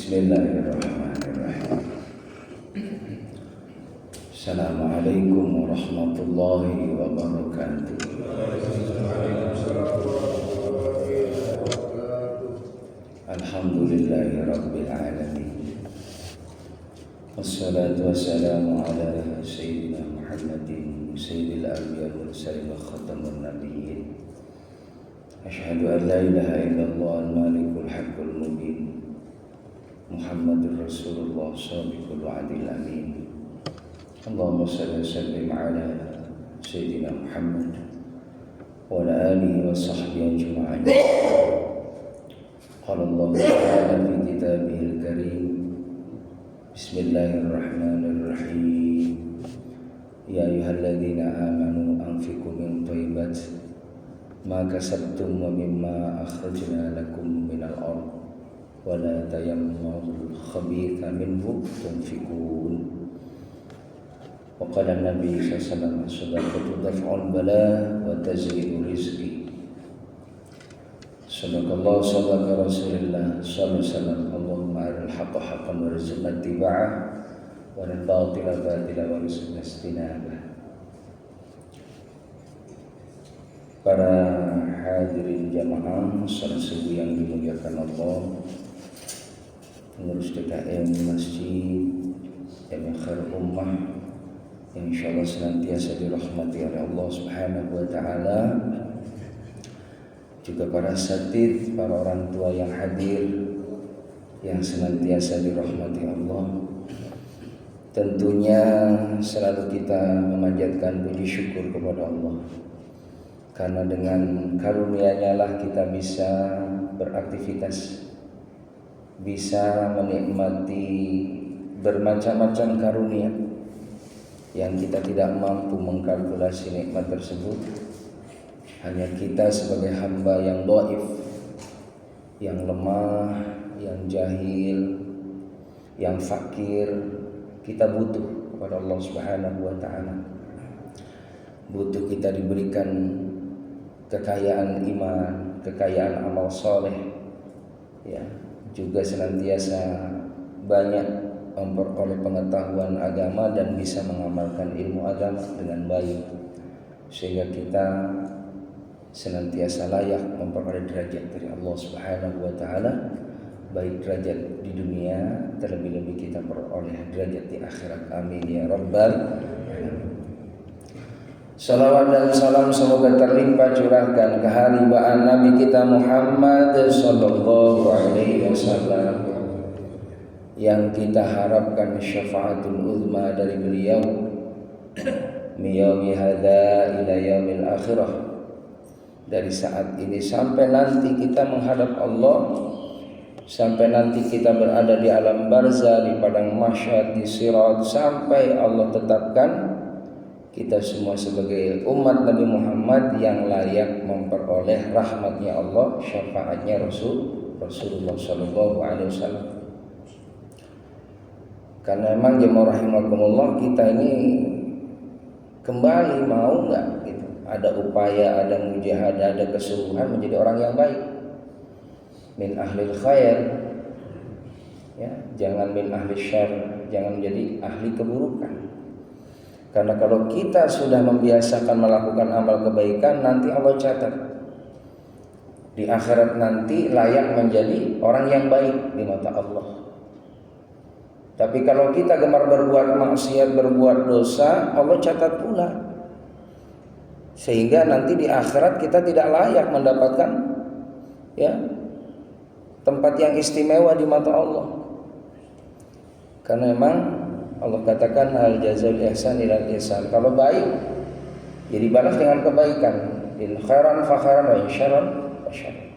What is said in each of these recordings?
Bismillahirrahmanirrahim. Assalamualaikum warahmatullahi wabarakatuh. Alhamdulillahi rabbil alamin. Wassalatu wassalamu ala sayyidina Muhammadin sayyidil anbiya'i wal mursalin wa khatamun nabiyyin. Asyhadu an la ilaha illallah al-malikul haqqul mubin. Muhammadur Rasulullah Sadiqul Wa'dil Amin. Allahumma salli wa sallim ala Sayyidina Muhammad wa ala alihi wa sahbihi ajma'in. Qala Allah Ta'ala fi kitabihil karim. Bismillahirrahmanirrahim. Ya ayyuhalladzina amanu anfiqu min thayyibati ma kasabtum wa mimma akhrajna lakum minal ardh wala tayammamul khabitha minhu tunfiqun. Wa qala Nabi sallallahu alaihi wasallam sadaqatu daf'ul bala wa tazhidu rizqi. Sadaqallahu sadaqa Rasulullah sallallahu alaihi wasallam. Allahumma aril haqqa haqqan warzuqna ittiba'ah wa aril batila batila warzuqna ijtinabah. Para hadirin jamaah salat subuh yang dimuliakan Allah, pengurus DKM Masjid Khair Ummah yang insyaallah senantiasa dirahmati oleh Allah Subhanahu wa taala, juga para asatidz, para orang tua yang hadir yang senantiasa dirahmati Allah. Tentunya selalu kita memanjatkan puji syukur kepada Allah, karena dengan karunia-Nya lah kita bisa beraktivitas, bisa menikmati bermacam-macam karunia yang kita tidak mampu mengkalkulasi nikmat tersebut. Hanya kita sebagai hamba yang dhaif, yang lemah, yang jahil, yang fakir, kita butuh kepada Allah Subhanahu wa taala. Butuh kita diberikan kekayaan iman, kekayaan amal soleh, ya, juga senantiasa banyak memperoleh pengetahuan agama dan bisa mengamalkan ilmu agama dengan baik, sehingga kita senantiasa layak memperoleh derajat dari Allah Subhanahu wa taala, baik derajat di dunia, terlebih-lebih kita peroleh derajat di akhirat. Amin ya rabbal alamin. Salawat dan salam semoga terlimpah curahkan keharibaan Nabi kita Muhammad sallallahu alaihi wasallam, yang kita harapkan syafaatul uzma dari beliau miyaumi hadza ila yaumil akhirah, dari saat ini sampai nanti kita menghadap Allah, sampai nanti kita berada di alam barzah, di padang mahsyar, di sirat, sampai Allah tetapkan kita semua sebagai umat Nabi Muhammad yang layak memperoleh rahmatnya Allah, syafaatnya Rasulullah sallallahu alaihi wasallam. Karena memang jemaah rahimakumullah, kita ini kembali mau enggak gitu, ada upaya, ada mujahadah, ada kesungguhan menjadi orang yang baik, min ahlil khair, ya, jangan min ahli syarr, jangan menjadi ahli keburukan. Karena kalau kita sudah membiasakan melakukan amal kebaikan, nanti Allah catat di akhirat nanti layak menjadi orang yang baik di mata Allah. Tapi kalau kita gemar berbuat maksiat, berbuat dosa, Allah catat pula, sehingga nanti di akhirat kita tidak layak mendapatkan, ya, tempat yang istimewa di mata Allah. Karena memang Allah katakan hal jazaul ihsan ilal ihsan. Kalau baik ya dibalas dengan kebaikan. In khairan fa khairan wa in syarran fa syarran.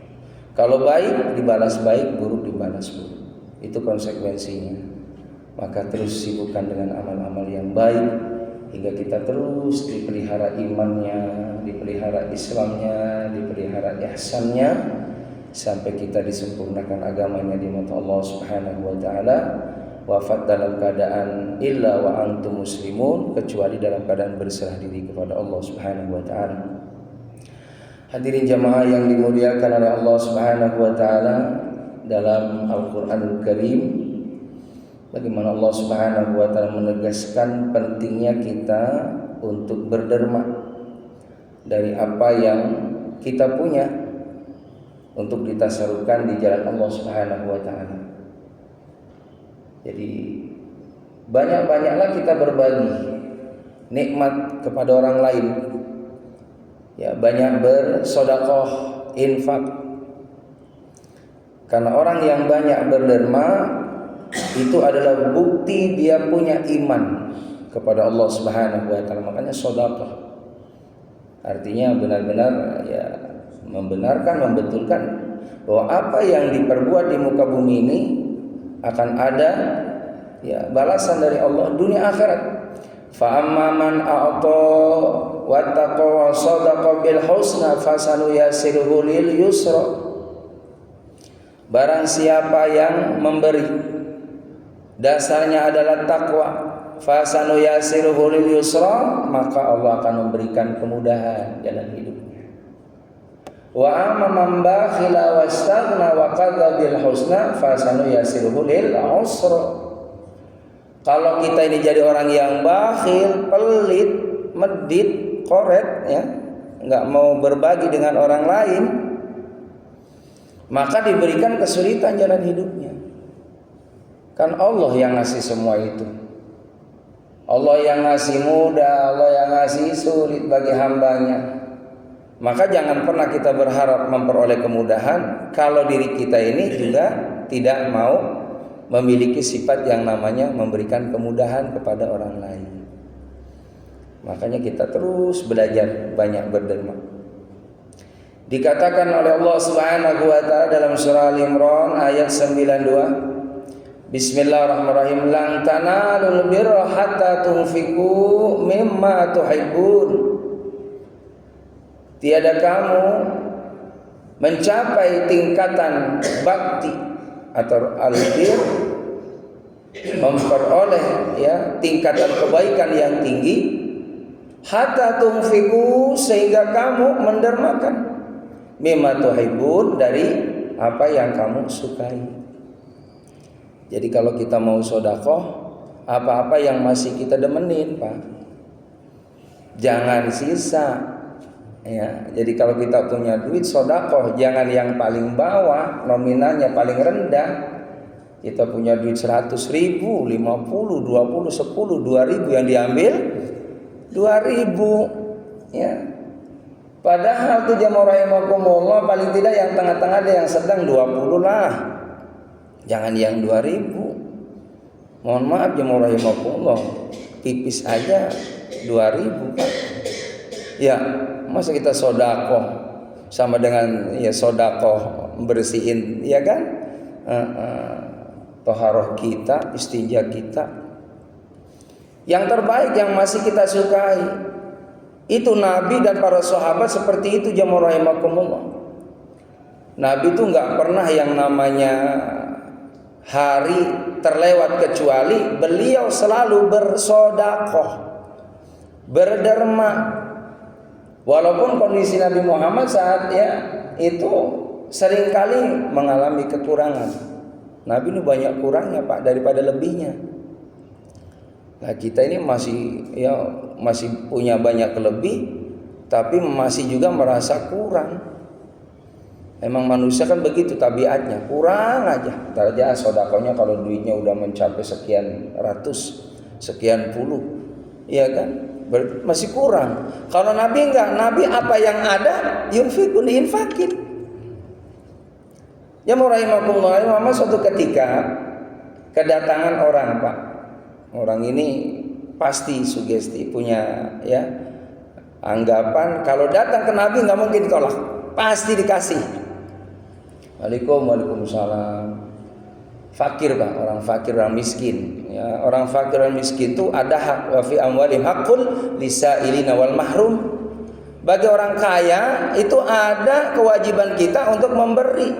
Kalau baik dibalas baik, buruk dibalas buruk. Itu konsekuensinya. Maka terus sibukkan dengan amal-amal yang baik hingga kita terus dipelihara imannya, dipelihara Islamnya, dipelihara ihsannya, sampai kita disempurnakan agamanya di mata Allah Subhanahu wa taala. Wafat dalam keadaan illa wa antum muslimun, kecuali dalam keadaan berserah diri kepada Allah Subhanahu wa taala. Hadirin jamaah yang dimuliakan oleh Allah Subhanahu wa taala, dalam Al-Qur'anul Karim Bagaimana Allah Subhanahu wa taala menegaskan pentingnya kita untuk berderma dari apa yang kita punya untuk ditasalurkan di jalan Allah Subhanahu wa taala. Jadi banyak-banyaklah kita berbagi nikmat kepada orang lain. Ya, banyak bersedekah, infak. Karena orang yang banyak berderma itu adalah bukti dia punya iman kepada Allah Subhanahu wa taala. Makanya sedekah artinya benar-benar ya membenarkan, membetulkan bahwa apa yang diperbuat di muka bumi ini akan ada ya balasan dari Allah dunia akhirat. Fa amma man a'ta wattaqa wa sadaqa bil husna fasanuyassiruhu lil yusra. Barang siapa yang memberi dasarnya adalah takwa, fasanuyassiruhu lil yusra, maka Allah akan memberikan kemudahan jalan hidupnya. Wa amma man bakhila wastaghna wa qadha bil husna fasanuyassiruhu lil usra. Kalau kita ini jadi orang yang bakhil, pelit, medit, koret, ya, nggak mau berbagi dengan orang lain, maka diberikan kesulitan jalan hidupnya. Kan Allah yang ngasih semua itu. Allah yang ngasih mudah, Allah yang ngasih sulit bagi hambanya. Maka jangan pernah kita berharap memperoleh kemudahan kalau diri kita ini juga tidak mau memiliki sifat yang namanya memberikan kemudahan kepada orang lain. Makanya kita terus belajar banyak berderma. Dikatakan oleh Allah Subhanahu wa taala dalam surah Al-Imran ayat 92, Bismillahirrahmanirrahim, lan tanalul birra hatta tunfiqu mimma tuhibbun. Tiada kamu mencapai tingkatan bakti atau al-bir, memperoleh ya tingkatan kebaikan yang tinggi, hatta tunfiqu, sehingga kamu mendermakan, mimma tuhibbun, dari apa yang kamu sukai. Jadi kalau kita mau sedekah, apa-apa yang masih kita demenin, Pak, jangan sisa. Ya, jadi kalau kita punya duit sedekah, jangan yang paling bawah, nominalnya paling rendah. Kita punya duit 100.000, 50, 20, 10, 2.000, yang diambil 2.000. Ya. Padahal tuh jamaah rahimakumullah, paling tidak yang tengah-tengah ada, yang sedang 20 lah. Jangan yang 2.000. Mohon maaf jamaah rahimakumullah, tipis aja 2.000, Pak. Ya, masa kita sedekah sama dengan ya sedekah bersihin, ya kan? Toharoh kita, istinja kita. Yang terbaik yang masih kita sukai itu Nabi dan para sahabat seperti itu jamaah rahimakumullah. Nabi itu nggak pernah yang namanya hari terlewat kecuali beliau selalu bersedekah, berderma. Walaupun kondisi Nabi Muhammad saat ya itu seringkali mengalami kekurangan. Nabi ini banyak kurangnya, Pak, daripada lebihnya. Nah, kita ini masih punya banyak lebih, tapi masih juga merasa kurang. Emang manusia kan begitu tabiatnya, kurang aja. Ntar aja sedekahnya kalau duitnya udah mencapai sekian ratus, sekian puluh, iya kan? Masih kurang. Kalau Nabi enggak, Nabi apa yang ada yunfikun, diinfakin. Ya rahimakumullah, Muhammad suatu ketika kedatangan orang, Pak. Orang ini pasti sugesti, punya ya anggapan kalau datang ke Nabi enggak mungkin ditolak, pasti dikasih. Waalaikumsalam. Fakir, Pak, orang fakir, orang miskin. Ya, orang fakir dan miskin itu ada hak, wa fi amwalihim haqqul lisailina wal mahrum. Bagi orang kaya itu ada kewajiban kita untuk memberi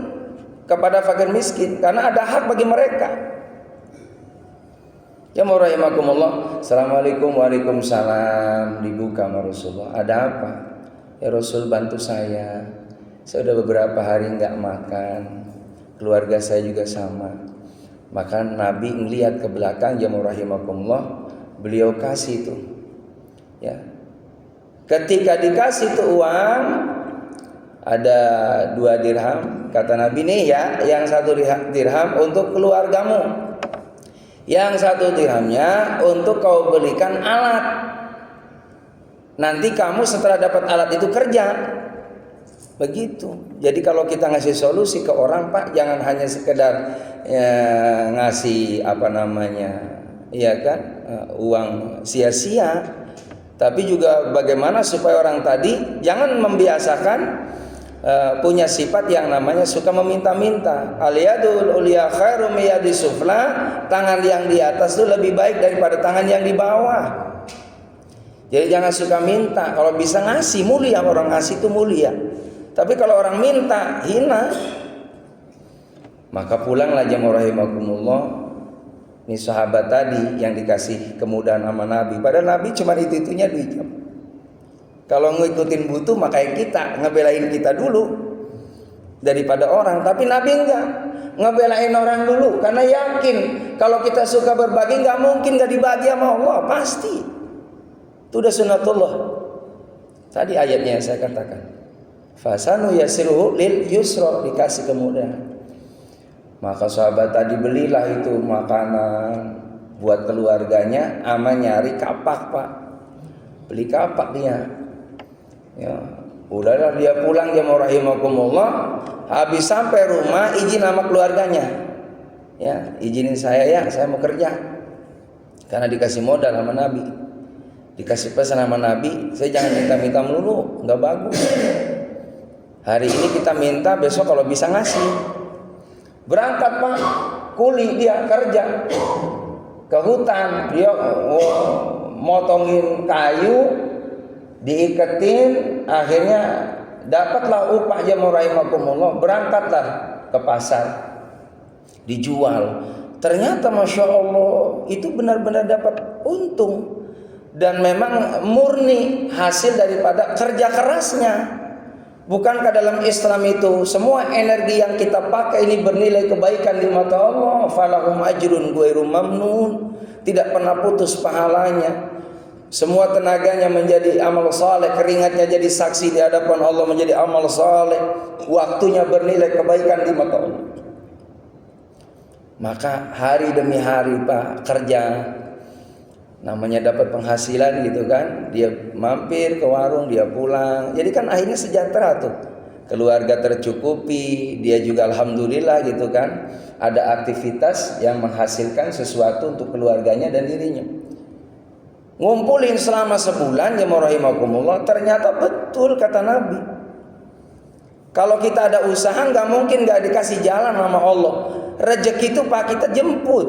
kepada fakir miskin karena ada hak bagi mereka. Ya rahimakumullah. Assalamualaikum, waalaikumsalam. Dibuka sama Rasulullah. Ada apa? Ya Rasul, bantu saya. Saya udah beberapa hari enggak makan. Keluarga saya juga sama. Maka Nabi ngelihat ke belakang, jamaah rahimakumullah, beliau kasih itu. Ya. Ketika dikasih itu uang, ada 2 dirham, kata Nabi, nih ya, yang 1 dirham untuk keluargamu, yang 1 dirhamnya untuk kau belikan alat. Nanti kamu setelah dapat alat itu kerja. Begitu. Jadi kalau kita ngasih solusi ke orang, Pak, jangan hanya sekedar ngasih ya kan, uang sia-sia, tapi juga bagaimana supaya orang tadi jangan membiasakan punya sifat yang namanya suka meminta-minta. Al-yadul ulya khairum yadis sufla, tangan yang di atas itu lebih baik daripada tangan yang di bawah. Jadi jangan suka minta. Kalau bisa ngasih, mulia. Orang ngasih itu mulia. Tapi kalau orang minta, hina. Maka pulanglah jamaah rahimakumullah, ini sahabat tadi yang dikasih kemudahan sama Nabi. Padahal Nabi cuma itu-itunya 2 jam. Kalau ngikutin butuh, makanya kita ngebelain kita dulu daripada orang. Tapi Nabi enggak, ngebelain orang dulu, karena yakin kalau kita suka berbagi, nggak mungkin nggak dibagi sama Allah, pasti. Itu udah sunnatullah. Tadi ayatnya yang saya katakan, fasanu yasiruhu lil yusra, dikasih kemudahan. Maka sahabat tadi belilah itu makanan buat keluarganya, ama nyari kapak, Pak. Beli kapak dia. Ya, udahlah dia pulang, jamaah rahimakumullah. Habis sampai rumah, izin sama keluarganya. Ya, izinin saya ya, saya mau kerja. Karena dikasih modal sama Nabi. Dikasih pesan sama Nabi, saya jangan minta-minta melulu, nggak bagus. Hari ini kita minta, besok kalau bisa ngasih. Berangkat, Pak, kuli dia kerja ke hutan, dia motongin kayu, diiketin, akhirnya dapatlah upah, jamaah rahimakumullah. Berangkatlah ke pasar, dijual. Ternyata masya Allah itu benar-benar dapat untung, dan memang murni hasil daripada kerja kerasnya. Bukankah dalam Islam itu semua energi yang kita pakai ini bernilai kebaikan di mata Allah? Falahum ajrun ghairu mamnun, tidak pernah putus pahalanya. Semua tenaganya menjadi amal saleh, keringatnya jadi saksi di hadapan Allah menjadi amal saleh, waktunya bernilai kebaikan di mata Allah. Maka hari demi hari, Pak, kerja, namanya dapat penghasilan gitu kan, dia mampir ke warung, dia pulang, jadi kan akhirnya sejahtera tuh, keluarga tercukupi, dia juga alhamdulillah gitu kan, ada aktivitas yang menghasilkan sesuatu untuk keluarganya dan dirinya. Ngumpulin selama sebulan, jamaah rahimakumullah, ternyata betul kata Nabi, kalau kita ada usaha nggak mungkin nggak dikasih jalan sama Allah. Rezeki itu, Pak, kita jemput.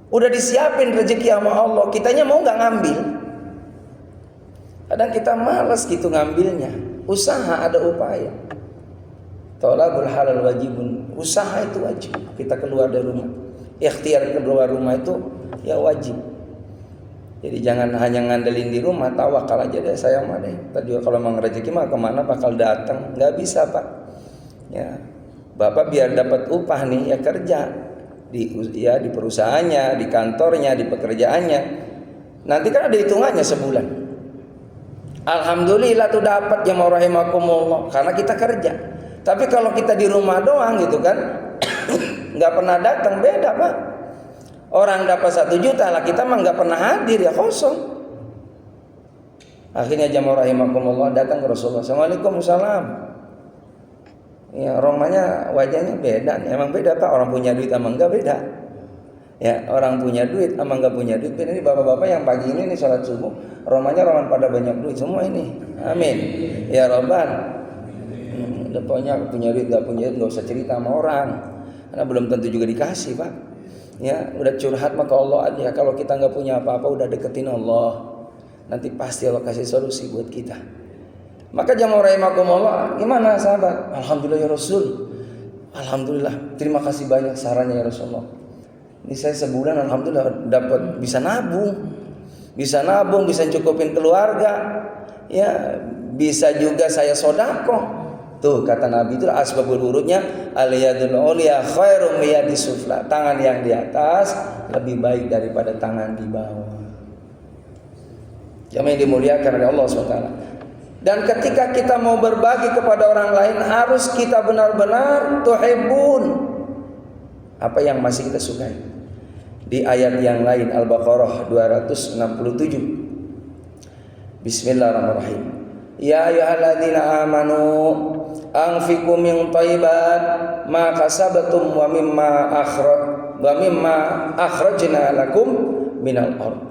Udah disiapin rezeki sama Allah, kitanya mau nggak ngambil? Kadang kita malas gitu ngambilnya. Usaha ada upaya. Thalabul halal wajibun. Usaha itu wajib. Kita keluar dari rumah, ikhtiar keluar rumah itu ya wajib. Jadi jangan hanya ngandelin di rumah, tawakal aja deh, saya mah deh. Tadi kalau mau rezeki mah kemana bakal datang? Nggak bisa, Pak. Ya, Bapak biar dapat upah nih ya kerja. Di perusahaannya, di kantornya, di pekerjaannya. Nanti kan ada hitungannya sebulan. Alhamdulillah tuh dapat, jamaah rahimakumullah, karena kita kerja. Tapi kalau kita di rumah doang gitu kan, nggak pernah datang, beda, Pak. Orang dapat 1 juta lah, kita mah nggak pernah hadir, ya kosong. Akhirnya jamaah rahimakumullah datang ke Rasulullah, Assalamualaikum, salam. Ya, romanya wajahnya beda nih. Emang beda, Pak, orang punya duit sama enggak beda. Ya, orang punya duit sama enggak punya duit beda. Ini bapak-bapak yang pagi ini nih sholat subuh, romanya roman pada banyak duit semua ini. Amin. Ya Rabban. Pokoknya punya duit enggak punya duit enggak usah cerita sama orang. Karena belum tentu juga dikasih, Pak. Ya, udah curhat maka Allah aja. Kalau kita enggak punya apa-apa udah deketin Allah. Nanti pasti Allah kasih solusi buat kita. Maka jamaah rahimakumullah, gimana sahabat? Alhamdulillah ya Rasul. Alhamdulillah, terima kasih banyak sarannya ya Rasulullah. Ini saya sebulan alhamdulillah dapat bisa nabung, bisa cukupin keluarga, ya bisa juga saya sedekah. Tuh kata Nabi itu asbabul wurudnya al-yadul ulya khairum miyadis sufla. Tangan yang di atas lebih baik daripada tangan di bawah. Jamaah yang dimuliakan oleh Allah SWT. Dan ketika kita mau berbagi kepada orang lain, harus kita benar-benar tuhibbun, apa yang masih kita sukai. Di ayat yang lain Al-Baqarah 267. Bismillahirrahmanirrahim. Ya ayyuhalladzina amanu anfiqu min thayyibat ma kasabtum wa mimma akhrajna lakum minal ardh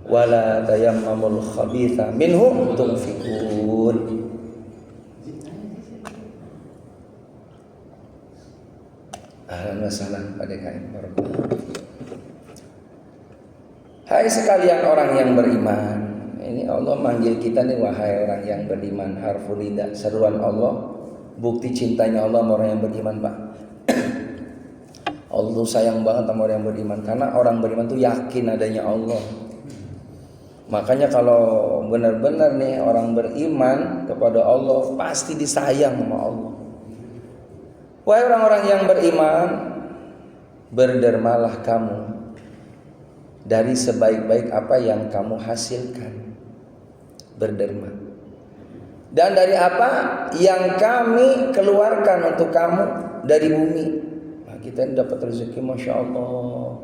wala tayammamul khabitha minhu tunfiqun. Ahlan wa sahlan pada kain. Hai sekalian orang yang beriman. Ini Allah manggil kita nih, wahai orang yang beriman. Harful nida, seruan Allah, bukti cintanya Allah sama orang yang beriman, Pak. Allah tuh sayang banget sama orang yang beriman, karena orang beriman tuh yakin adanya Allah. Makanya kalau benar-benar nih orang beriman kepada Allah, pasti disayang sama Allah. Wahai orang-orang yang beriman, berdermalah kamu dari sebaik-baik apa yang kamu hasilkan. Berderma. Dan dari apa yang kami keluarkan untuk kamu dari bumi. Nah, kita ini dapat rezeki Masya Allah,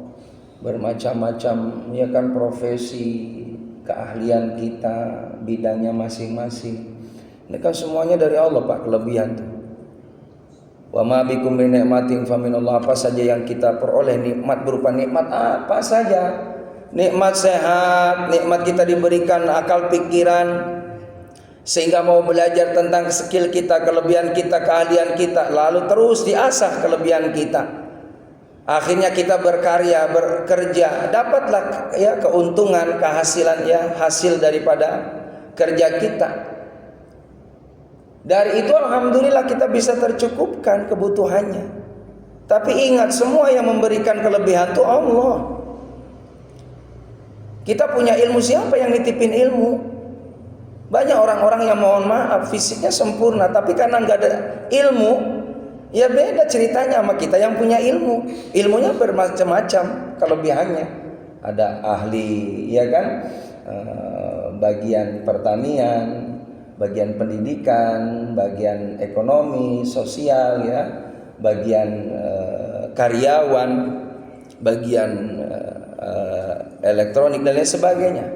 bermacam-macam, ya kan, profesi, keahlian kita, bidangnya masing-masing. Ini kan semuanya dari Allah, Pak, kelebihan tuh. Wa ma bikum min ni'matin faminallah. Apa saja yang kita peroleh nikmat, berupa nikmat apa saja. Nikmat sehat, nikmat kita diberikan akal pikiran sehingga mau belajar tentang skill kita, kelebihan kita, keahlian kita, lalu terus diasah kelebihan kita. Akhirnya kita berkarya, bekerja, dapatlah ya keuntungan, kehasilan ya, hasil daripada kerja kita. Dari itu alhamdulillah kita bisa tercukupkan kebutuhannya. Tapi ingat, semua yang memberikan kelebihan itu Allah. Kita punya ilmu, siapa yang nitipin ilmu? Banyak orang-orang yang mohon maaf fisiknya sempurna, tapi karena nggak ada ilmu, ya beda ceritanya sama kita yang punya ilmu. Ilmunya bermacam-macam kelebihannya. Ada ahli, ya kan, bagian pertanian, bagian pendidikan, bagian ekonomi, sosial, ya, bagian karyawan, bagian elektronik dan lain sebagainya.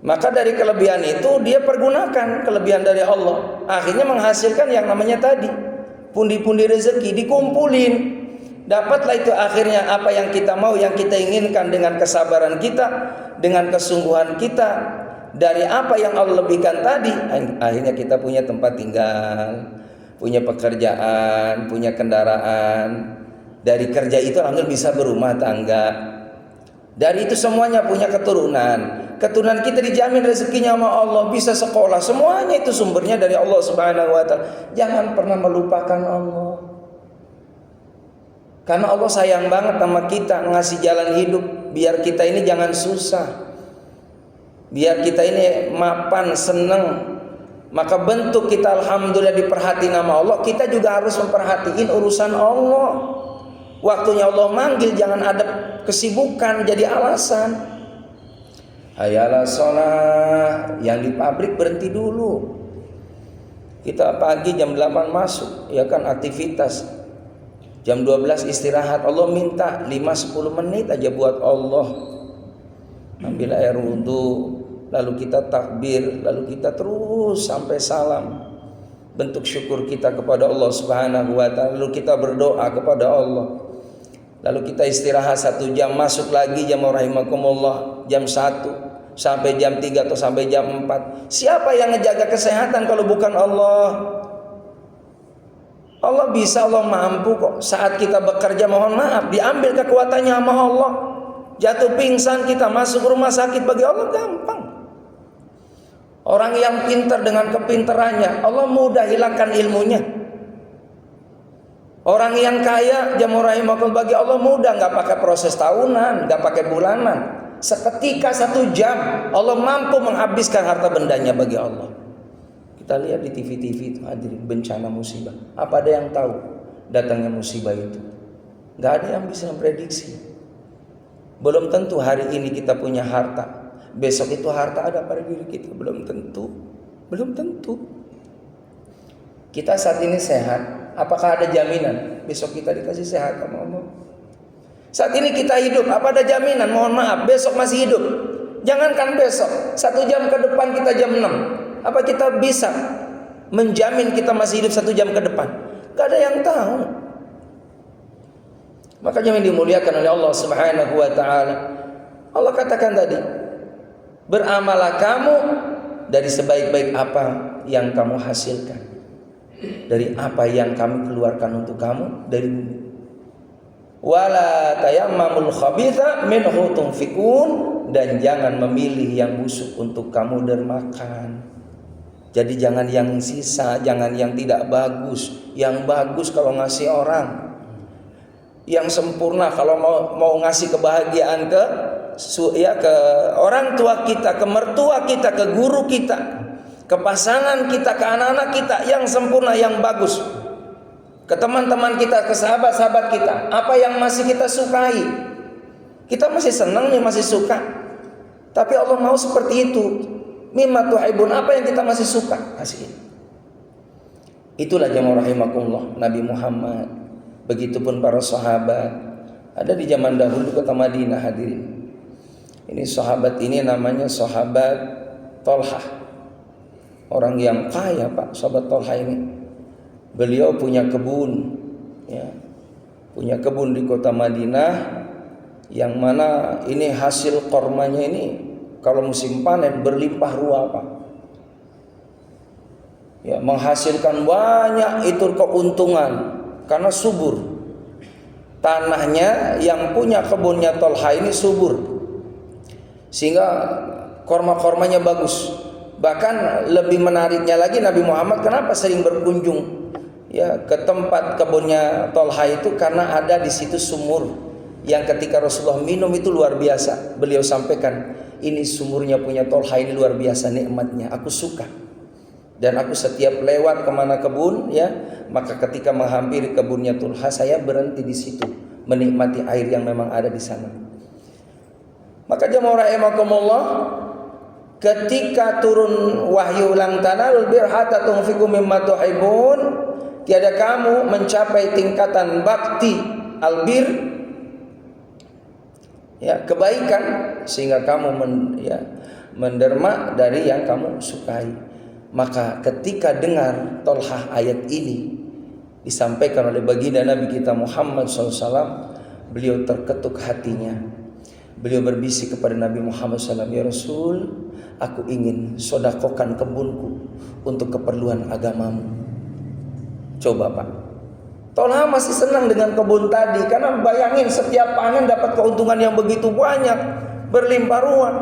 Maka dari kelebihan itu dia pergunakan kelebihan dari Allah, akhirnya menghasilkan yang namanya tadi pundi-pundi rezeki, dikumpulin, dapatlah itu akhirnya apa yang kita mau, yang kita inginkan dengan kesabaran kita, dengan kesungguhan kita. Dari apa yang Allah lebihkan tadi, akhirnya kita punya tempat tinggal, punya pekerjaan, punya kendaraan. Dari kerja itu alhamdulillah bisa berumah tangga. Dari itu semuanya punya keturunan. Keturunan kita dijamin rezekinya sama Allah, bisa sekolah. Semuanya itu sumbernya dari Allah Subhanahu wa taala. Jangan pernah melupakan Allah. Karena Allah sayang banget sama kita, ngasih jalan hidup biar kita ini jangan susah. Biar kita ini mapan, seneng. Maka bentuk kita alhamdulillah diperhatiin sama Allah, kita juga harus memperhatiin urusan Allah. Waktunya Allah manggil, jangan ada kesibukan jadi alasan. Hayalah sholat, yang di pabrik berhenti dulu. Kita pagi jam 8 masuk, ya kan, aktivitas. Jam 12 istirahat. Allah minta 5-10 menit aja buat Allah. Ambil air wudhu, lalu kita takbir, lalu kita terus sampai salam. Bentuk syukur kita kepada Allah Subhanahu wa taala. Lalu kita berdoa kepada Allah. Lalu kita istirahat 1 jam, masuk lagi jam rahimakumullah, jam 1 sampai jam 3 atau sampai jam 4. Siapa yang ngejaga kesehatan kalau bukan Allah? Allah bisa, Allah mampu kok. Saat kita bekerja, mohon maaf, diambil kekuatannya sama Allah. Jatuh pingsan kita masuk rumah sakit, bagi Allah gampang. Orang yang pintar dengan kepintarannya, Allah mudah hilangkan ilmunya. Orang yang kaya, jamurahimakum, bagi Allah mudah, nggak pakai proses tahunan, nggak pakai bulanan. Seketika 1 jam Allah mampu menghabiskan harta bendanya bagi Allah. Kita lihat di TV-TV itu hadirin, bencana musibah. Apa ada yang tahu datangnya musibah itu? Gak ada yang bisa memprediksi. Belum tentu hari ini kita punya harta, besok itu harta ada pada diri kita. Belum tentu. Belum tentu. Kita saat ini sehat, apakah ada jaminan besok kita dikasih sehat sama Allah? Saat ini kita hidup, apa ada jaminan? Mohon maaf, besok masih hidup. Jangankan besok, 1 jam ke depan kita jam 6. Apa kita bisa menjamin kita masih hidup 1 jam ke depan? Gak ada yang tahu. Makanya yang dimuliakan oleh Allah Subhanahu wa ta'ala, Allah katakan tadi, beramalah kamu dari sebaik-baik apa yang kamu hasilkan, dari apa yang kami keluarkan untuk kamu dari bumi. Wala tayammamul khabitha minhu tunfikun, dan jangan memilih yang busuk untuk kamu dermakan. Jadi jangan yang sisa, jangan yang tidak bagus. Yang bagus kalau ngasih orang, yang sempurna kalau mau ngasih kebahagiaan ke orang tua kita, ke mertua kita, ke guru kita, ke pasangan kita, ke anak-anak kita, yang sempurna, yang bagus. Ke teman-teman kita, ke sahabat-sahabat kita, apa yang masih kita sukai. Kita masih senang nih, masih suka. Tapi Allah mau seperti itu. Mimma tuhibbun, apa yang kita masih suka, kasih. Itulah jamaah rahimakumullah Nabi Muhammad. Begitupun para sahabat. Ada di zaman dahulu kota Madinah hadirin. Ini sahabat ini namanya sahabat Tolhah. Orang yang kaya Pak, sahabat Tolhah ini. Beliau punya kebun, ya, punya kebun di kota Madinah, yang mana ini hasil kormanya ini kalau musim panen berlimpah ruah Pak. Ya, menghasilkan banyak itu keuntungan karena subur. Tanahnya yang punya kebunnya Tolha ini subur, sehingga korma-kormanya bagus. Bahkan lebih menariknya lagi, Nabi Muhammad kenapa sering berkunjung ke tempat kebunnya Tolha itu, karena ada di situ sumur yang ketika Rasulullah minum itu luar biasa. Beliau sampaikan, ini sumurnya punya Tolha ini luar biasa nikmatnya, aku suka. Dan aku setiap lewat kemana kebun, maka ketika menghampiri kebunnya Tolha, saya berhenti di situ menikmati air yang memang ada di sana. Maka jamaah rahimakumullah, ketika turun wahyu lang tanalul birra hatta tunfiqu mimma tuhibbun, tiada kamu mencapai tingkatan bakti albir, kebaikan, sehingga kamu menderma dari yang kamu sukai. Maka ketika dengar Tolhah ayat ini disampaikan oleh baginda Nabi kita Muhammad SAW, beliau terketuk hatinya. Beliau berbisik kepada Nabi Muhammad SAW, ya Rasul, aku ingin sodakokan kebunku untuk keperluan agamamu. Coba Pak, Tolha masih senang dengan kebun tadi, karena bayangin setiap panen dapat keuntungan yang begitu banyak, berlimpah ruah.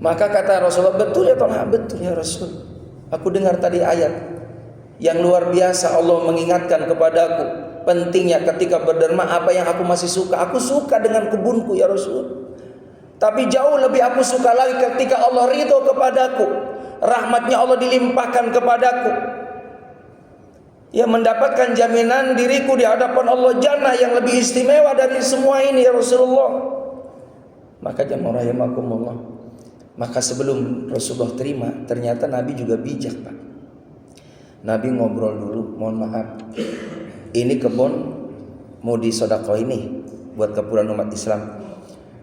Maka kata Rasulullah, betul ya Tolha, betul ya Rasul. Aku dengar tadi ayat yang luar biasa, Allah mengingatkan kepadaku pentingnya ketika berderma apa yang aku masih suka. Aku suka dengan kebunku ya Rasul, tapi jauh lebih aku suka lagi ketika Allah ridho kepadaku, rahmatnya Allah dilimpahkan kepadaku, mendapatkan jaminan diriku di hadapan Allah jannah yang lebih istimewa dari semua ini ya Rasulullah. Maka jamaah rahimakumullah, maka sebelum Rasulullah terima, ternyata Nabi juga bijak Pak. Nabi ngobrol dulu, mohon maaf, ini kebun mau disodako ini buat keperluan umat Islam.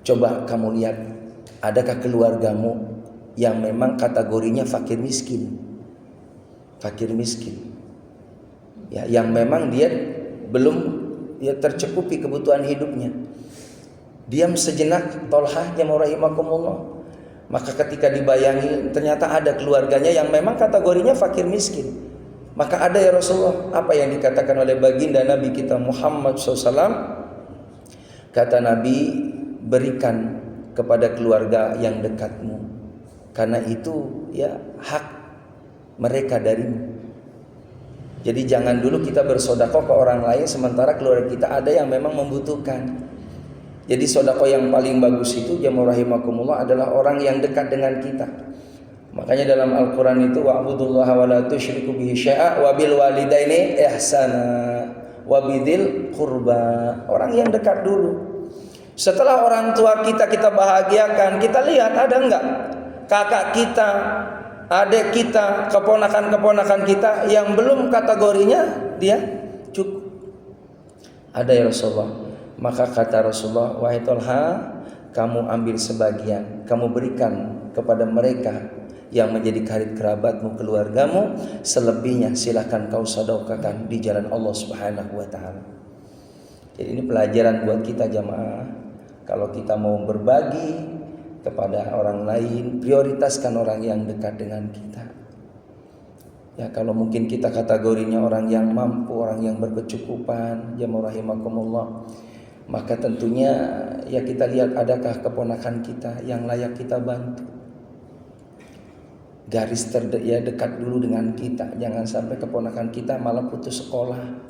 Coba kamu lihat, adakah keluargamu yang memang kategorinya fakir miskin? Fakir miskin, yang memang dia belum tercukupi kebutuhan hidupnya. Diam sejenak Tolhah jamaah rahimakumullah. Maka ketika dibayangi ternyata ada keluarganya yang memang kategorinya fakir miskin. Maka ada ya Rasulullah, apa yang dikatakan oleh baginda Nabi kita Muhammad SAW. Kata Nabi, berikan kepada keluarga yang dekatmu, karena itu hak mereka darimu. Jadi jangan dulu kita bersedekah ke orang lain sementara keluarga kita ada yang memang membutuhkan. Jadi sedekah yang paling bagus itu jamaah rahimakumullah adalah orang yang dekat dengan kita. Makanya dalam Al-Quran itu wa'budullaha wa la tusyriku bihi syai'a wa bil walidaini ihsana wa bidzil qurba. Orang yang dekat dulu. Setelah orang tua kita bahagiakan, kita lihat ada enggak kakak kita, adik kita, keponakan-keponakan kita yang belum kategorinya dia cukup. Ada ya Rasulullah. Maka kata Rasulullah, wahai Tolha, kamu ambil sebagian, kamu berikan kepada mereka yang menjadi karib kerabatmu, keluargamu. Selebihnya silakan kau sedekahkan di jalan Allah Subhanahu wa taala. Jadi ini pelajaran buat kita jamaah. Kalau kita mau berbagi kepada orang lain, prioritaskan orang yang dekat dengan kita. Ya, kalau mungkin kita kategorinya orang yang mampu, orang yang berkecukupan, jamaah rahimakumullah, maka tentunya ya kita lihat adakah keponakan kita yang layak kita bantu. Garis dekat dulu dengan kita. Jangan sampai keponakan kita malah putus sekolah,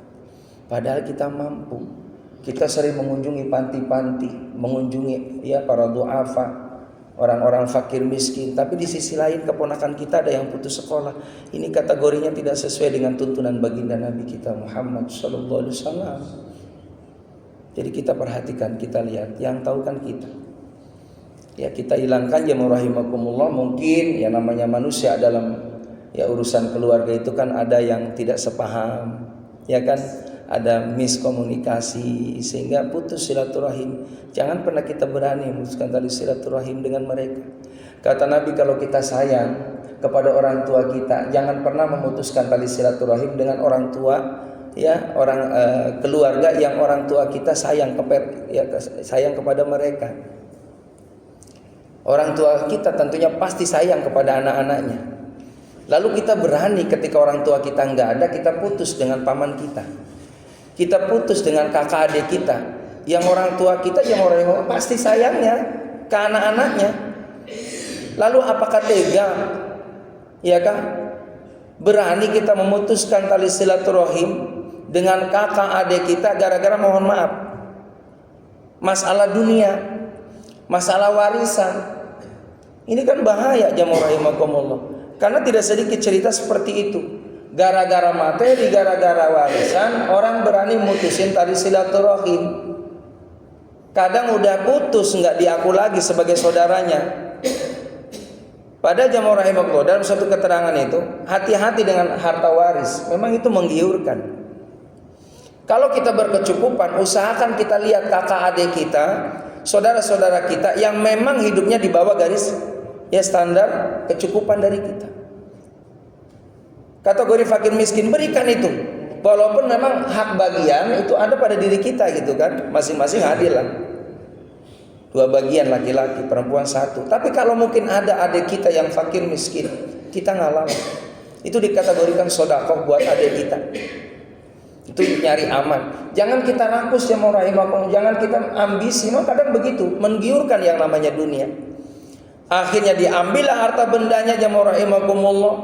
padahal kita mampu. Kita sering mengunjungi panti-panti, mengunjungi ya para duafa, orang-orang fakir miskin, tapi di sisi lain keponakan kita ada yang putus sekolah. Ini kategorinya tidak sesuai dengan tuntunan baginda Nabi kita Muhammad sallallahu alaihi wasallam. Jadi kita perhatikan, kita lihat, yang tahu kan kita. Ya kita hilangkan jamaah rahimakumullah. Mungkin ya namanya manusia dalam ya urusan keluarga itu kan ada yang tidak sepaham, ya kan, ada miskomunikasi sehingga putus silaturahim. Jangan pernah kita berani memutuskan tali silaturahim dengan mereka. Kata Nabi, kalau kita sayang kepada orang tua kita, jangan pernah memutuskan tali silaturahim dengan orang tua, ya orang keluarga yang orang tua kita sayang kepada mereka. Orang tua kita tentunya pasti sayang kepada anak-anaknya. Lalu kita berani ketika orang tua kita nggak ada, kita putus dengan paman kita. Kita putus dengan kakak adik kita. Yang orang tua kita, yang orang yang pasti sayangnya ke anak-anaknya. Lalu apakah tega? Ya kan? Berani kita memutuskan tali silaturahim dengan kakak adik kita gara-gara mohon maaf masalah dunia, masalah warisan. Ini kan bahaya jamaah rahimakumullah. Karena tidak sedikit cerita seperti itu. Gara-gara materi, gara-gara warisan, orang berani mutusin tali silaturahim. Kadang udah putus, nggak diaku lagi sebagai saudaranya. Pada jamaah rahimakumullah, dalam satu keterangan itu, hati-hati dengan harta waris. Memang itu menggiurkan. Kalau kita berkecukupan, usahakan kita lihat kakak adik kita, saudara-saudara kita yang memang hidupnya di bawah garis ya standar kecukupan dari kita. Kategori fakir miskin, berikan itu. Walaupun memang hak bagian itu ada pada diri kita gitu kan, masing-masing adil lah. 2 bagian, laki-laki, perempuan 1. Tapi kalau mungkin ada adik kita yang fakir miskin, kita ngalah. Itu dikategorikan sedekah buat adik kita. Itu nyari aman. Jangan kita rakus ya mau rahimakum, jangan kita ambisi. Kadang begitu, menggiurkan yang namanya dunia. Akhirnya diambillah harta bendanya jamaah rahimakumullah.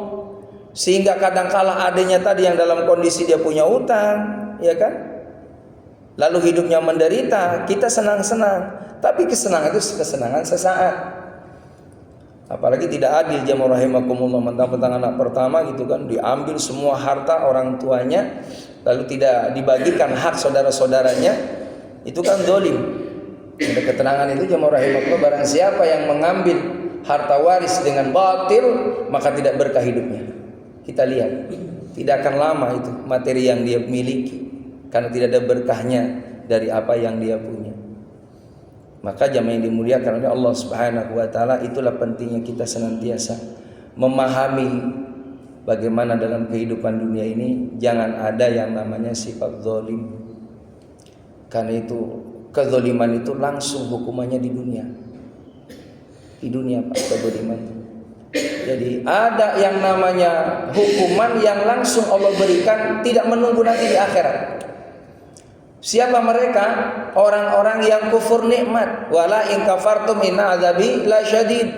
Sehingga kadang-kala adanya tadi yang dalam kondisi dia punya utang, ya kan? Lalu hidupnya menderita, kita senang-senang. Tapi kesenangan itu kesenangan sesaat. Apalagi tidak adil jamaah rahimakumullah, mentang-mentang anak pertama gitu kan, diambil semua harta orang tuanya, lalu tidak dibagikan hak saudara-saudaranya, itu kan zalim. Ada keterangan itu jamaah rahimakumullah, barang siapa yang mengambil harta waris dengan batil, maka tidak berkah hidupnya. Kita lihat, tidak akan lama itu materi yang dia miliki, karena tidak ada berkahnya dari apa yang dia punya. Maka jamaah yang dimuliakan oleh Allah Subhanahu wa taala, itulah pentingnya kita senantiasa memahami bagaimana dalam kehidupan dunia ini jangan ada yang namanya sifat zalim. Karena itu kezaliman itu langsung hukumannya di dunia. Di dunia Pak, kezaliman itu. Jadi ada yang namanya hukuman yang langsung Allah berikan, tidak menunggu nanti di akhirat. Siapa mereka? Orang-orang yang kufur nikmat. Wala in kafartum inna azabi lasyadid.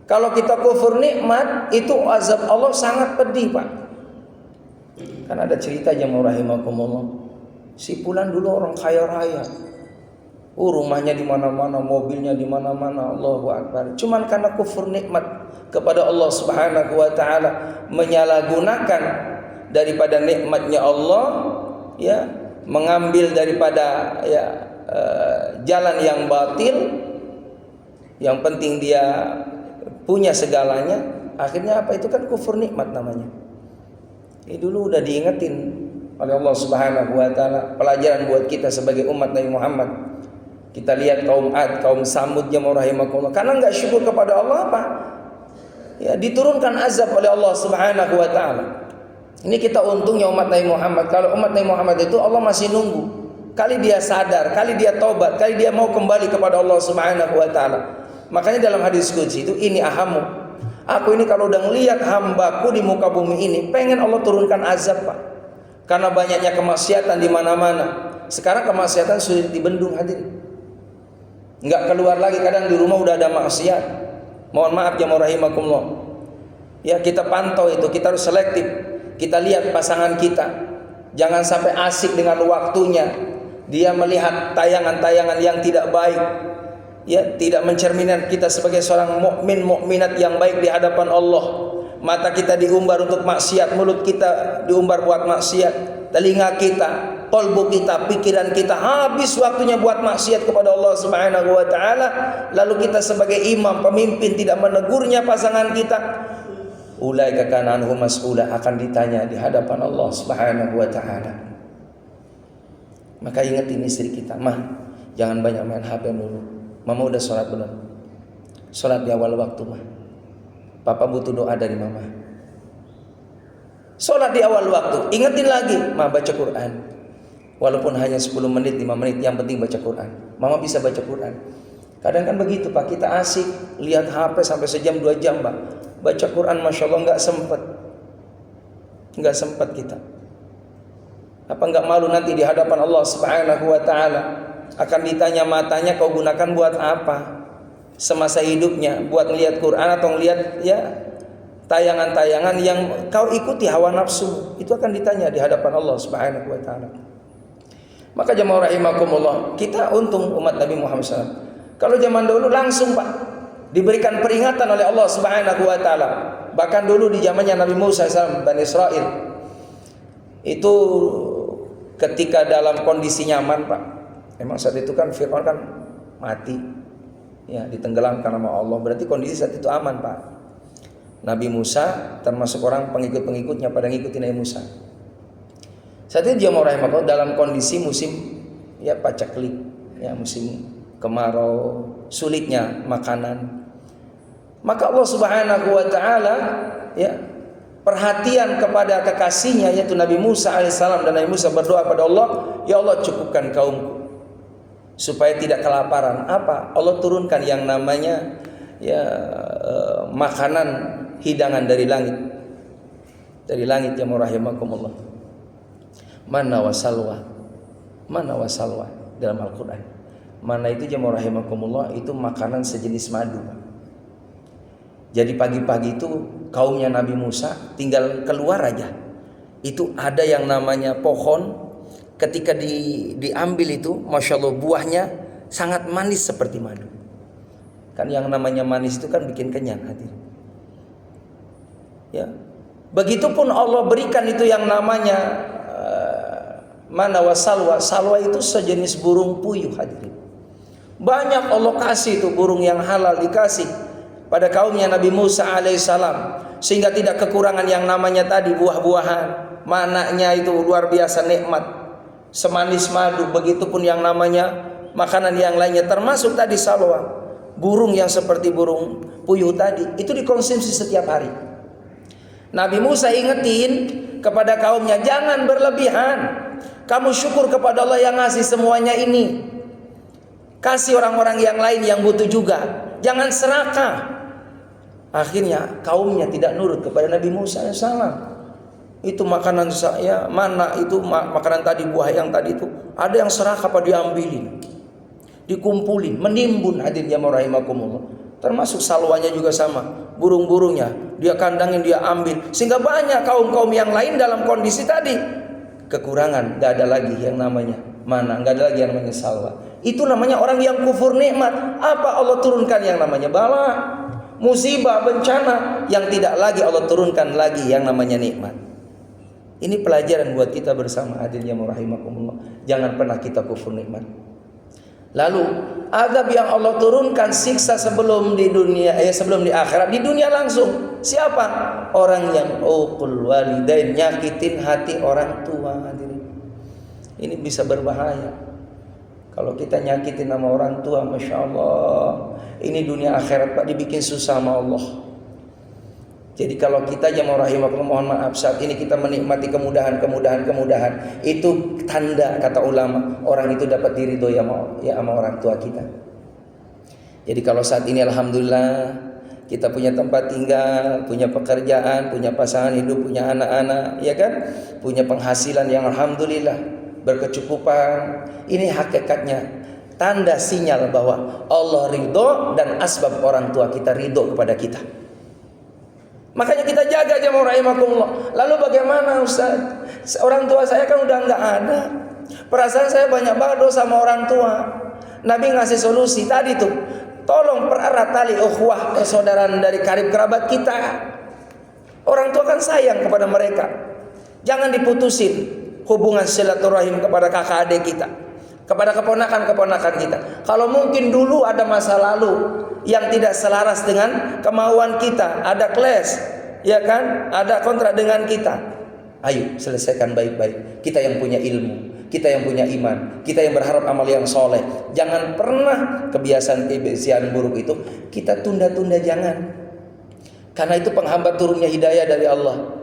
Kalau kita kufur nikmat, itu azab Allah sangat pedih, Pak. Kan ada cerita jamaah rahimakumullah. Si fulan dulu orang kaya raya. Rumahnya di mana-mana, mobilnya di mana-mana, Allahu Akbar. Cuman karena kufur nikmat kepada Allah Subhanahu wa taala, menyalahgunakan daripada nikmatnya Allah, ya, mengambil daripada jalan yang batil. Yang penting dia punya segalanya, akhirnya apa? Itu kan kufur nikmat namanya. Ini dulu udah diingetin oleh Allah Subhanahu wa taala, pelajaran buat kita sebagai umat Nabi Muhammad. Kita lihat kaum Ad, kaum Samud yang rahimakumullah, karena enggak syukur kepada Allah apa? Ya, diturunkan azab oleh Allah Subhanahu wa taala. Ini kita untungnya umat Nabi Muhammad. Kalau umat Nabi Muhammad itu Allah masih nunggu. Kali dia sadar, kali dia taubat, kali dia mau kembali kepada Allah Subhanahu wa taala. Makanya dalam hadis qudsi itu, ini ahamu. Aku ini kalau udah ngelihat hambaku di muka bumi ini, pengen Allah turunkan azab, Pak. Karena banyaknya kemaksiatan di mana-mana. Sekarang kemaksiatan sulit dibendung, hadirin. Enggak keluar lagi, kadang di rumah udah ada maksiat. Mohon maaf jamaah rahimakumullah. Ya, kita pantau itu, kita harus selektif. Kita lihat pasangan kita. Jangan sampai asik dengan waktunya. Dia melihat tayangan-tayangan yang tidak baik. Ya, tidak mencerminkan kita sebagai seorang mukmin mukminat yang baik di hadapan Allah. Mata kita diumbar untuk maksiat, mulut kita diumbar buat maksiat, telinga kita, qalbu kita, pikiran kita habis waktunya buat maksiat kepada Allah Subhanahu wa taala. Lalu kita sebagai imam, pemimpin tidak menegurnya pasangan kita. Ulaika kana anhum mas'ula, akan ditanya di hadapan Allah Subhanahu wa taala. Maka ingetin istri kita, "Mah, jangan banyak main HP dulu. Mama udah sholat belum? Sholat di awal waktu, Mah. Papa butuh doa dari Mama. Sholat di awal waktu. Ingetin lagi, Mah baca Quran. Walaupun hanya 10 menit, 5 menit, yang penting baca Quran. Mama bisa baca Quran." Kadang kan begitu, Pak. Kita asik lihat HP sampai sejam 2 jam, Pak. Baca Quran, Masya Allah nggak sempat kita. Apa nggak malu nanti di hadapan Allah Subhanahu wa taala? Akan ditanya matanya kau gunakan buat apa semasa hidupnya, buat melihat Quran atau melihat tayangan-tayangan yang kau ikuti hawa nafsu? Itu akan ditanya di hadapan Allah Subhanahu wa taala. Maka jamaah rahimakumullah, kita untung umat Nabi Muhammad SAW. Kalau zaman dulu langsung, Pak, diberikan peringatan oleh Allah Subhanahu wa taala. Bahkan dulu di zamannya Nabi Musa SAW, Bani Israel, itu ketika dalam kondisi nyaman, Pak. Memang saat itu kan Fir'aun kan mati, ya, ditenggelamkan sama Allah. Berarti kondisi saat itu aman, Pak. Nabi Musa termasuk orang pengikut-pengikutnya pada ngikutin Nabi Musa. Saat itu dia mau rahimahullah dalam kondisi musim paceklik, ya, musim kemarau, sulitnya makanan. Maka Allah Subhanahu wa taala perhatian kepada kekasihnya yaitu Nabi Musa alaihissalam, dan Nabi Musa berdoa pada Allah, "Ya Allah, cukupkan kaumku supaya tidak kelaparan." Apa? Allah turunkan yang namanya makanan hidangan dari langit. Dari langit ya rahimakumullah. Mana wasalwa. Mana wasalwa dalam Al-Qur'an. Mana itu ya rahimakumullah, itu makanan sejenis madu. Jadi pagi-pagi itu kaumnya Nabi Musa tinggal keluar aja. Itu ada yang namanya pohon, ketika diambil itu, Masya Allah, buahnya sangat manis seperti madu. Kan yang namanya manis itu kan bikin kenyang hati. Ya. Begitupun Allah berikan itu yang namanya mana wasalwa. Salwa itu sejenis burung puyuh hadirin. Banyak Allah kasih itu burung yang halal dikasih pada kaumnya Nabi Musa alaihissalam, sehingga tidak kekurangan yang namanya tadi buah-buahan. Mananya itu luar biasa nikmat, semanis madu. Begitupun yang namanya makanan yang lainnya, termasuk tadi salwa, burung yang seperti burung puyuh tadi, itu dikonsumsi setiap hari. Nabi Musa ingetin kepada kaumnya, jangan berlebihan. Kamu syukur kepada Allah yang ngasih semuanya ini. Kasih orang-orang yang lain yang butuh juga. Jangan serakah. Akhirnya kaumnya tidak nurut kepada Nabi Musa AS. Itu makanan saya, mana itu makanan tadi, buah yang tadi itu, ada yang serakah pada diambilin, dikumpulin, menimbun hadir jamaah rahimakumullah. Termasuk salwanya juga sama, burung-burungnya dia kandangin, dia ambil, sehingga banyak kaum-kaum yang lain dalam kondisi tadi kekurangan, nggak ada lagi yang namanya mana, nggak ada lagi yang namanya salwa. Itu namanya orang yang kufur nikmat. Apa Allah turunkan yang namanya bala, musibah, bencana, yang tidak lagi Allah turunkan lagi yang namanya nikmat. Ini pelajaran buat kita bersama, hadirin yang rahimakumullah. Jangan pernah kita kufur nikmat. Lalu azab yang Allah turunkan, siksa sebelum di dunia, sebelum di akhirat, di dunia langsung. Siapa? Orang yang uqul walidain, nyakitin hati orang tua. Hadirin, ini bisa berbahaya. Kalau kita nyakitin sama orang tua, masya Allah, ini dunia akhirat Pak dibikin susah sama Allah. Jadi kalau kita jamaah rahimakumullah, mohon maaf, saat ini kita menikmati kemudahan, itu tanda, kata ulama, orang itu dapat diridhoi sama orang tua kita. Jadi kalau saat ini alhamdulillah kita punya tempat tinggal, punya pekerjaan, punya pasangan hidup, punya anak-anak, ya kan? Punya penghasilan yang alhamdulillah berkecukupan. Ini hakikatnya tanda sinyal bahwa Allah ridho dan asbab orang tua kita ridho kepada kita. Makanya kita jaga jamaah rahimakumullah. Lalu bagaimana Ustaz? Orang tua saya kan udah enggak ada. Perasaan saya banyak banget dosa sama orang tua. Nabi ngasih solusi tadi tuh. Tolong pererat tali ukhuwah, persaudaraan dari karib kerabat kita. Orang tua kan sayang kepada mereka. Jangan diputusin hubungan silaturahim kepada kakak adik kita, kepada keponakan-keponakan kita. Kalau mungkin dulu ada masa lalu yang tidak selaras dengan kemauan kita, ada clash, ya kan? Ada kontrak dengan kita. Ayo selesaikan baik-baik. Kita yang punya ilmu, kita yang punya iman, kita yang berharap amal yang soleh. Jangan pernah kebiasaan buruk itu kita tunda-tunda, jangan. Karena itu penghambat turunnya hidayah dari Allah.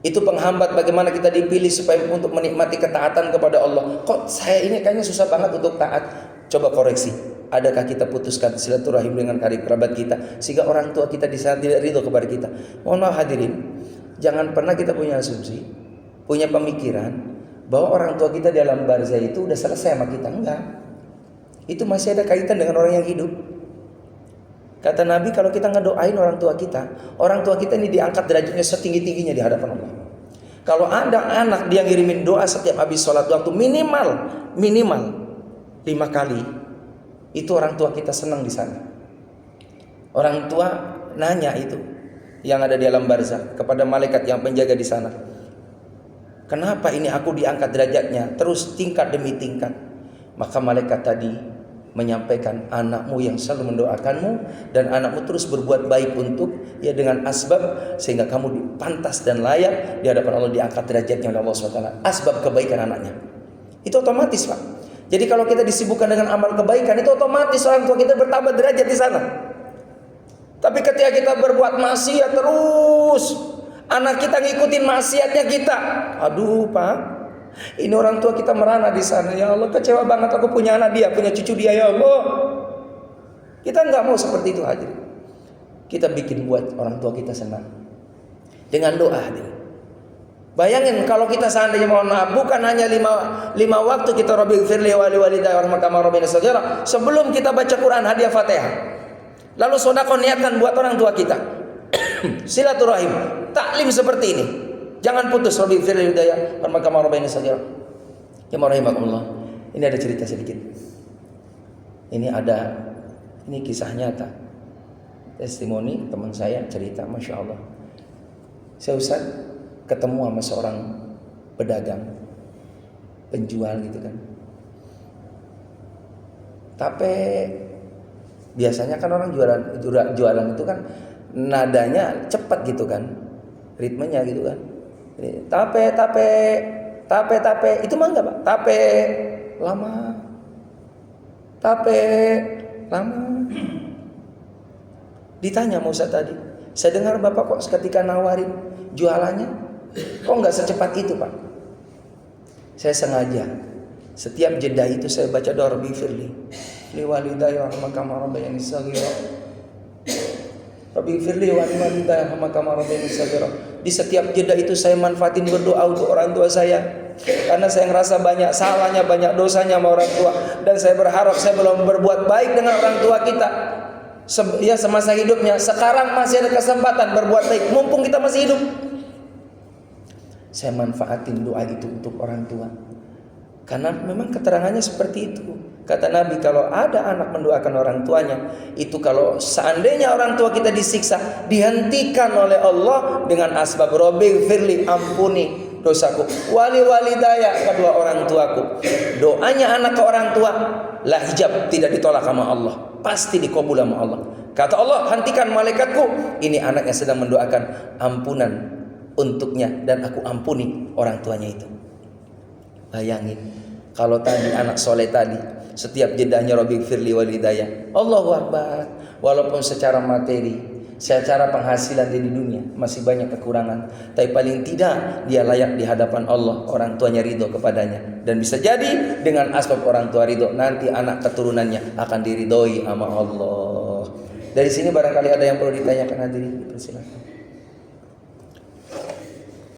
Itu penghambat bagaimana kita dipilih supaya untuk menikmati ketaatan kepada Allah. Kok saya ini kayaknya susah banget untuk taat? Coba koreksi. Adakah kita putuskan silaturahim dengan karib kerabat kita sehingga orang tua kita di sana tidak ridho kepada kita? Mohon maaf hadirin, jangan pernah kita punya asumsi, punya pemikiran bahwa orang tua kita di alam barzah itu udah selesai sama kita. Enggak. Itu masih ada kaitan dengan orang yang hidup. Kata Nabi, kalau kita ngedoain orang tua kita ini diangkat derajatnya setinggi-tingginya di hadapan Allah. Kalau ada anak dia ngirimin doa setiap habis sholat waktu minimal 5 kali, itu orang tua kita senang di sana. Orang tua nanya itu yang ada di alam barzah kepada malaikat yang penjaga di sana. Kenapa ini aku diangkat derajatnya terus tingkat demi tingkat? Maka malaikat tadi menyampaikan anakmu yang selalu mendoakanmu dan anakmu terus berbuat baik untuk ya dengan asbab sehingga kamu pantas dan layak di hadapan Allah diangkat derajatnya oleh Allah SWT. Asbab kebaikan anaknya itu otomatis Pak. Jadi kalau kita disibukkan dengan amal kebaikan itu otomatis orang tua kita bertambah derajat di sana. Tapi ketika kita berbuat maksiat terus, anak kita ngikutin maksiatnya kita, aduh Pak, ini orang tua kita merana di sana. Ya Allah, kecewa banget aku punya anak dia, punya cucu dia, ya Allah. Kita nggak mau seperti itu hadirin. Kita bikin buat orang tua kita senang dengan doa hadirin. Bayangin kalau kita seandainya mohon maaf bukan hanya lima waktu kita Rabbighfirli wa liwalidayya warhamhuma kama rabbayani shaghira, sebelum kita baca Quran hadiah Fatihah. Lalu sedekah niatkan buat orang tua kita. Silaturahim, taklim seperti ini. Jangan putus. Rabbighfirli wa liwalidayya warhamhuma kama rabbayani shaghira. Ya rahimakumullah. Ini ada cerita sedikit. Ini kisah nyata. Testimoni teman saya cerita, Masya Allah. Saya Ustaz ketemu sama seorang pedagang, penjual gitu kan. Tapi biasanya kan orang jualan itu kan nadanya cepat gitu kan, ritmenya gitu kan. Tape itu mah enggak Pak? Tape lama. Ditanya sama Ustaz tadi, saya dengar Bapak kok seketika nawarin jualannya kok nggak secepat itu Pak? Saya sengaja setiap jeda itu saya baca doa Rabbighfirli liwalidayya warhamhuma kama rabbayani shaghira. Rabbighfirli liwalidayya warhamhuma kama rabbayani shaghira. Di setiap jeda itu saya manfaatin berdoa untuk orang tua saya. Karena saya ngerasa banyak salahnya, banyak dosanya sama orang tua, dan saya berharap saya belum berbuat baik dengan orang tua kita. Ya semasa hidupnya. Sekarang masih ada kesempatan berbuat baik mumpung kita masih hidup. Saya manfaatin doa itu untuk orang tua. Karena memang keterangannya seperti itu. Kata Nabi, kalau ada anak mendoakan orang tuanya, itu kalau seandainya orang tua kita disiksa, dihentikan oleh Allah dengan asbab Rabbighfirli, ampuni dosaku, wali walidaya, kedua orang tuaku. Doanya anak ke orang tua la hijab, tidak ditolak sama Allah, pasti dikabul sama Allah. Kata Allah, hentikan malaikatku, ini anak yang sedang mendoakan ampunan untuknya, dan aku ampuni orang tuanya itu. Bayangin, kalau tadi anak soleh tadi, setiap jedahnya Rabbighfirli walidayah, Allahu Akbar. Walaupun secara materi, secara penghasilan dia di dunia masih banyak kekurangan, tapi paling tidak dia layak di hadapan Allah, orang tuanya ridho kepadanya. Dan bisa jadi dengan asbab orang tua ridho, nanti anak keturunannya akan diridhoi sama Allah. Dari sini barangkali ada yang perlu ditanyakan, hadirin, persilakan.